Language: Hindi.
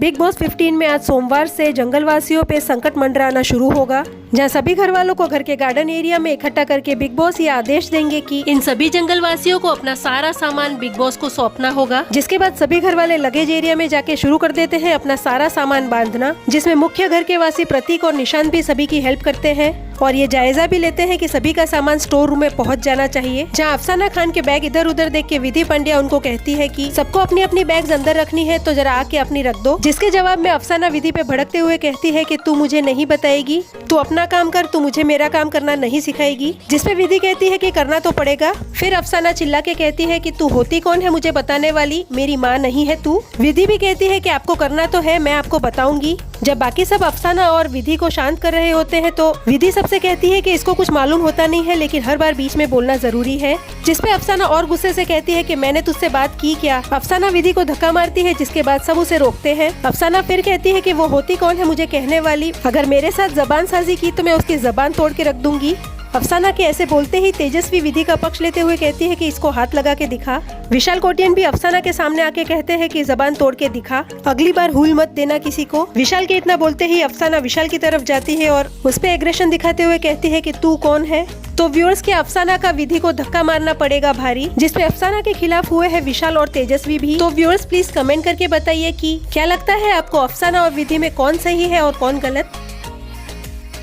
बिग बॉस 15 में आज सोमवार से जंगलवासियों पे संकट मंडराना शुरू होगा, जहां सभी घर वालों को घर के गार्डन एरिया में इकट्ठा करके बिग बॉस ये आदेश देंगे कि इन सभी जंगलवासियों को अपना सारा सामान बिग बॉस को सौंपना होगा। जिसके बाद सभी घर वाले लगेज एरिया में जाके शुरू कर देते हैं अपना सारा सामान बांधना, जिसमें मुख्य घर के वासी प्रतीक और निशांत भी सभी की हेल्प करते हैं और ये जायजा भी लेते हैं कि सभी का सामान स्टोर रूम में पहुंच जाना चाहिए। जहां अफसाना खान के बैग इधर उधर देख के विधि पांड्या उनको कहती है कि सबको अपनी अपनी बैग्स अंदर रखनी है, तो जरा आके अपनी रख दो। जिसके जवाब में अफसाना विधि पे भड़कते हुए कहती है कि तू मुझे नहीं बताएगी, तू अपना काम कर, तू मुझे मेरा काम करना नहीं सिखाएगी। जिसपे विधि कहती है कि करना तो पड़ेगा। फिर अफसाना चिल्ला के कहती है कि तू होती कौन है मुझे बताने वाली, मेरी माँ नहीं है तू। विधि भी कहती है कि आपको करना तो है, मैं आपको बताऊंगी। जब बाकी सब अफसाना और विधि को शांत कर रहे होते हैं तो विधि सबसे कहती है कि इसको कुछ मालूम होता नहीं है, लेकिन हर बार बीच में बोलना जरूरी है। जिसपे अफसाना और गुस्से से कहती है कि मैंने तुझसे बात की क्या। अफसाना विधि को धक्का मारती है, जिसके बाद सब उसे रोकते हैं। अफसाना फिर कहती है कि वो होती कौन है मुझे कहने वाली, अगर मेरे साथ जबान साजी की तो मैं उसकी जबान तोड़ के रख दूंगी। अफसाना के ऐसे बोलते ही तेजस्वी विधि का पक्ष लेते हुए कहती है कि इसको हाथ लगा के दिखा। विशाल कोटियन भी अफसाना के सामने आके कहते हैं कि जबान तोड़ के दिखा, अगली बार भूल मत देना किसी को। विशाल के इतना बोलते ही अफसाना विशाल की तरफ जाती है और उस पे एग्रेशन दिखाते हुए कहती है कि तू कौन है। तो व्यूअर्स के अफसाना का विधि को धक्का मारना पड़ेगा भारी, जिसपे अफसाना के खिलाफ हुए हैं विशाल और तेजस्वी भी। तो व्यूअर्स प्लीज कमेंट करके बताइए कि क्या लगता है आपको अफसाना और विधि में कौन सही है और कौन गलत।